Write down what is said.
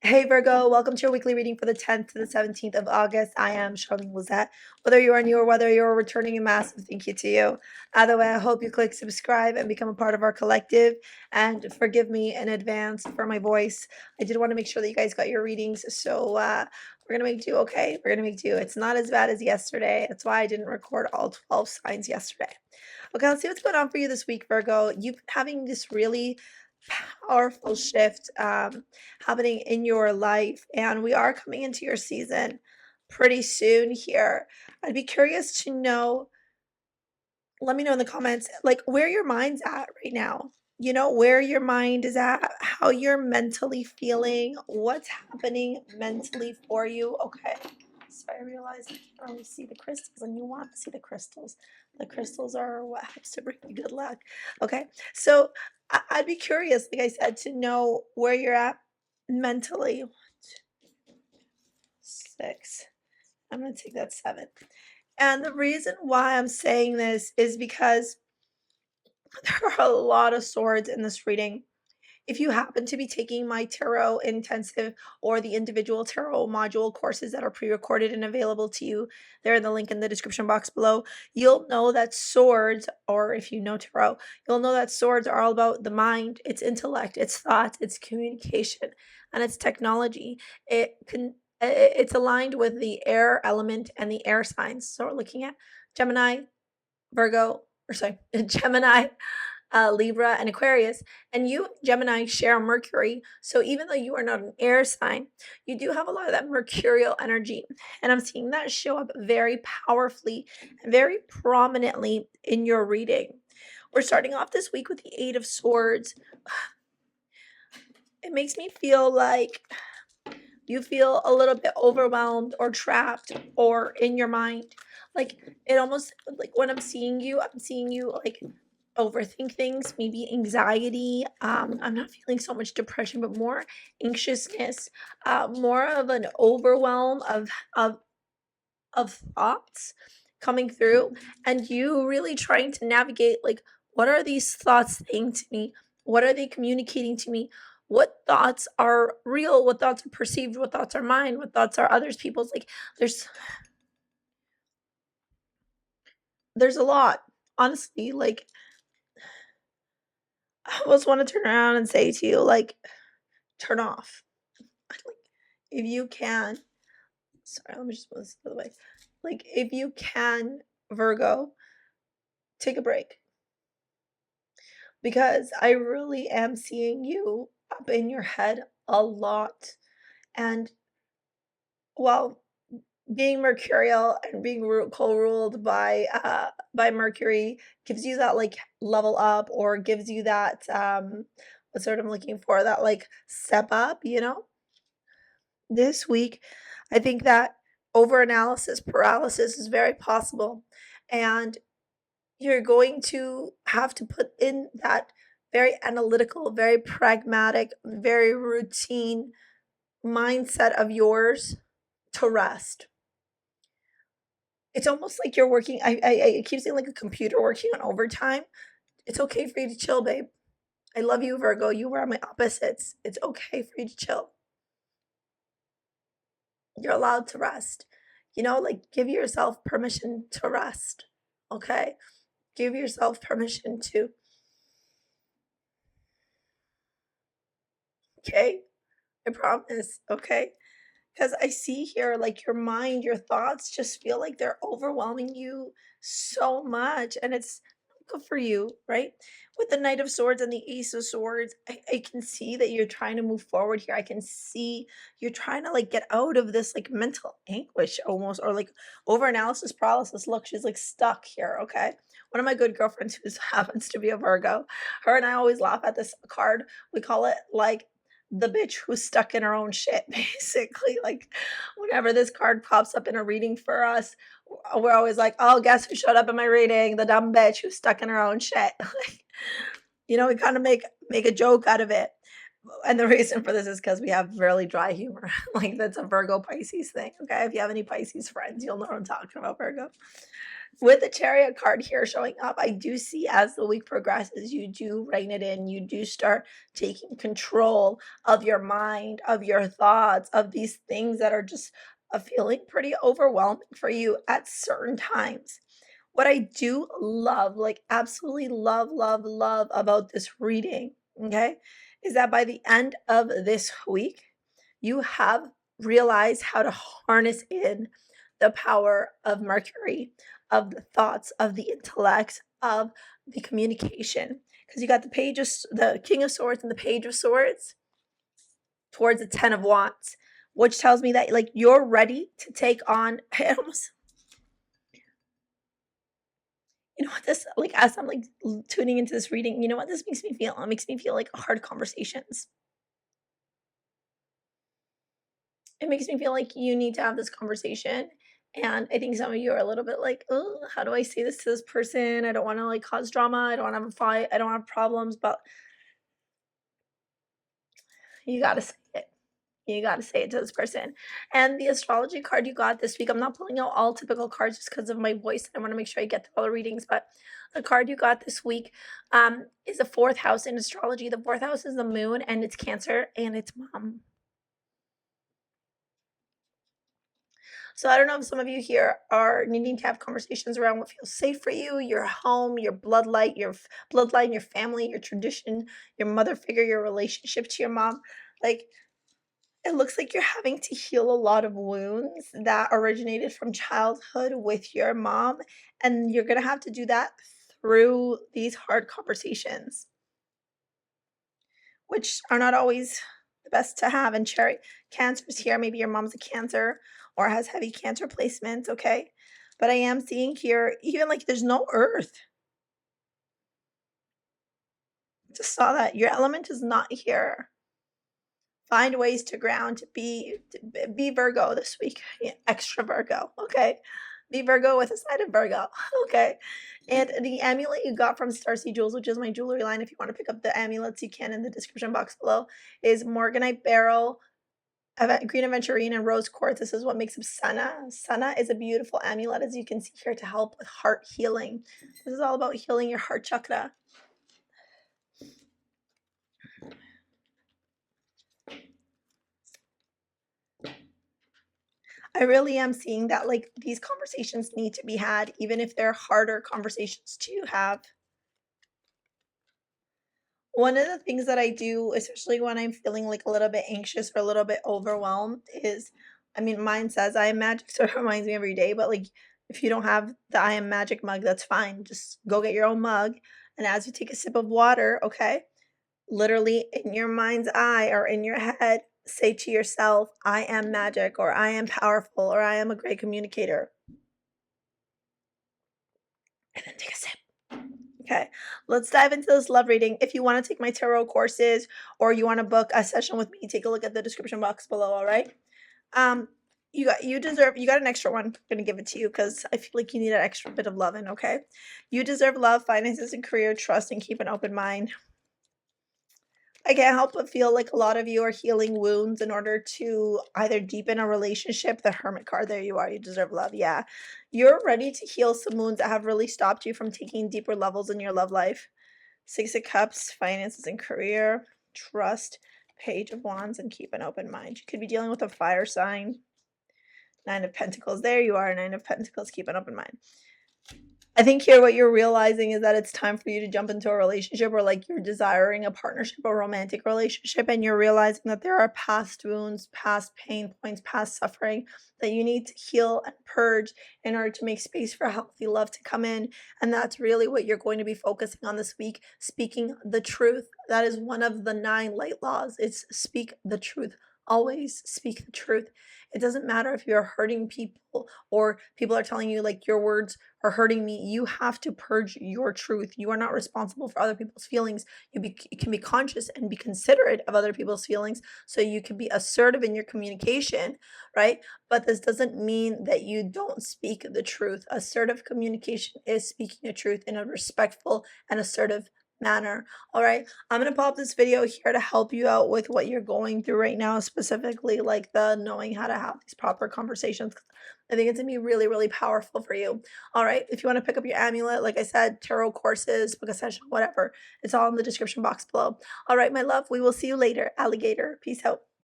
Hey Virgo, welcome to your weekly reading for the 10th to the 17th of August. I am Charlene, Lizette. Whether you are new or whether you're returning, a massive thank you to you. Either way, I hope you click subscribe and become a part of our collective. And forgive me in advance for my voice. I did want to make sure that you guys got your readings. So we're going to make do, okay? We're going to make do. It's not as bad as yesterday. That's why I didn't record all 12 signs yesterday. Okay, let's see what's going on for you this week, Virgo. You've having this really powerful shift happening in your life, and we are coming into your season pretty soon here. I'd be curious to know, let me know in the comments, like where your mind's at right now. You know, where your mind is at, how you're mentally feeling, what's happening mentally for you. Okay, so I realized I can't really see the crystals, and you want to see the crystals. The crystals are what helps to bring you good luck. Okay, so I'd be curious, like I said, to know where you're at mentally. 1, 2, 6. I'm going to take that 7. And the reason why I'm saying this is because there are a lot of swords in this reading. If you happen to be taking my tarot intensive or the individual tarot module courses that are pre-recorded and available to you, they're in the link in the description box below, you'll know that swords, or if you know tarot, you'll know that swords are all about the mind, it's intellect, it's thought, it's communication, and it's technology. It's aligned with the air element and the air signs. So we're looking at Gemini, Virgo, or sorry, Gemini, Libra, and Aquarius. And you, Gemini, share Mercury. So even though you are not an air sign, you do have a lot of that mercurial energy. And I'm seeing that show up very powerfully, very prominently in your reading. We're starting off this week with the 8 of Swords. It makes me feel like you feel a little bit overwhelmed or trapped or in your mind. Like it almost, like when I'm seeing you like overthink things, maybe anxiety. I'm not feeling so much depression, but more anxiousness, more of an overwhelm of thoughts coming through, and you really trying to navigate, like, what are these thoughts saying to me? What are they communicating to me? What thoughts are real? What thoughts are perceived? What thoughts are mine? What thoughts are others people's? Like, there's a lot, honestly. Like, I almost want to turn around and say to you, like, turn off. Like, if you can, sorry, let me just move this the other way. Like, if you can, Virgo, take a break. Because I really am seeing you up in your head a lot. And while being mercurial and being co-ruled by Mercury gives you that like level up, or gives you that what sort I'm looking for, that like step up, you know. This week I think that over analysis paralysis is very possible, and you're going to have to put in that very analytical, very pragmatic, very routine mindset of yours to rest. It's almost like you're working. I keep saying like a computer working on overtime. It's okay for you to chill, babe. I love you, Virgo. You are my opposites. It's okay for you to chill. You're allowed to rest. You know, like give yourself permission to rest. Okay? Give yourself permission to. Okay? I promise. Okay? Because I see here, like your mind, your thoughts just feel like they're overwhelming you so much. And it's not good for you, right? With the Knight of Swords and the Ace of Swords, I can see that you're trying to move forward here. I can see you're trying to like get out of this like mental anguish almost, or like over analysis paralysis. Look, she's like stuck here. Okay. One of my good girlfriends who happens to be a Virgo, her and I always laugh at this card. We call it like the bitch who's stuck in her own shit, basically. Like whenever this card pops up in a reading for us, we're always like, oh, guess who showed up in my reading? The dumb bitch who's stuck in her own shit. Like, you know, we kind of make a joke out of it. And the reason for this is because we have really dry humor. Like that's a Virgo Pisces thing. Okay. If you have any Pisces friends, you'll know what I'm talking about, Virgo. with the Chariot card here showing up, I do see as the week progresses, you do rein it in. You do start taking control of your mind, of your thoughts, of these things that are just feeling pretty overwhelming for you at certain times. What I do love, like absolutely love, love, love about this reading, okay, is that by the end of this week, you have realized how to harness in the power of Mercury, of the thoughts, of the intellect, of the communication. Because you got the King of Swords and the Page of Swords towards the Ten of Wands, which tells me that like you're ready to take on. It almost, you know what this, like as I'm like tuning into this reading, you know what this makes me feel? It makes me feel like hard conversations. It makes me feel like you need to have this conversation. And I think some of you are a little bit like, oh, how do I say this to this person? I don't want to like cause drama. I don't want to have a fight. I don't have problems, but you got to say it. You got to say it to this person. And the astrology card you got this week, I'm not pulling out all typical cards just because of my voice. I want to make sure I get through all the readings. But the card you got this week is the fourth house in astrology. The fourth house is the moon, and it's Cancer, and it's mom. So I don't know if some of you here are needing to have conversations around what feels safe for you, your home, your bloodline, your family, your tradition, your mother figure, your relationship to your mom. Like it looks like you're having to heal a lot of wounds that originated from childhood with your mom, and you're going to have to do that through these hard conversations, which are not always the best to have. And cherry Cancer's here. Maybe your mom's a Cancer or has heavy Cancer placements, okay? But I am seeing here, even like there's no earth. Just saw that your element is not here. Find ways to ground, to be Virgo this week. Yeah, extra Virgo, okay? Be Virgo with a side of Virgo, okay? And the amulet you got from STARSEA Jewels, which is my jewelry line, if you want to pick up the amulets, you can in the description box below, is Morganite Beryl, Green Aventurine, and Rose Quartz. This is what makes up Senna. Senna is a beautiful amulet, as you can see here, to help with heart healing. This is all about healing your heart chakra. I really am seeing that like these conversations need to be had, even if they're harder conversations to have. One of the things that I do, especially when I'm feeling like a little bit anxious or a little bit overwhelmed, is I mean, mine says I am magic, so it reminds me every day. But like, if you don't have the I am magic mug, that's fine. Just go get your own mug. And as you take a sip of water, okay, literally in your mind's eye or in your head, say to yourself, I am magic, or I am powerful, or I am a great communicator. And then take a sip. Okay, let's dive into this love reading. If you want to take my tarot courses or you want to book a session with me, take a look at the description box below, all right? You got an extra one. I'm gonna give it to you because I feel like you need an extra bit of loving, okay? You deserve love, finances, and career, trust, and keep an open mind. I can't help but feel like a lot of you are healing wounds in order to either deepen a relationship. The Hermit card, there you are. You deserve love. Yeah. You're ready to heal some wounds that have really stopped you from taking deeper levels in your love life. Six of Cups, finances and career, trust, Page of Wands, and keep an open mind. You could be dealing with a fire sign. Nine of Pentacles. There you are. Nine of Pentacles. Keep an open mind. I think here what you're realizing is that it's time for you to jump into a relationship, or like you're desiring a partnership, a romantic relationship, and you're realizing that there are past wounds, past pain points, past suffering that you need to heal and purge in order to make space for healthy love to come in. And that's really what you're going to be focusing on this week, speaking the truth. That is one of the 9 light laws. It's speak the truth. Always speak the truth. It doesn't matter if you're hurting people or people are telling you like your words are hurting me. You have to purge your truth. You are not responsible for other people's feelings. You can be conscious and be considerate of other people's feelings, so you can be assertive in your communication, right? But this doesn't mean that you don't speak the truth. Assertive communication is speaking the truth in a respectful and assertive manner. All right. I'm going to pop this video here to help you out with what you're going through right now, specifically like the knowing how to have these proper conversations. I think it's going to be really, really powerful for you. All right. If you want to pick up your amulet, like I said, tarot courses, book a session, whatever, it's all in the description box below. All right, my love. We will see you later, alligator. Peace out.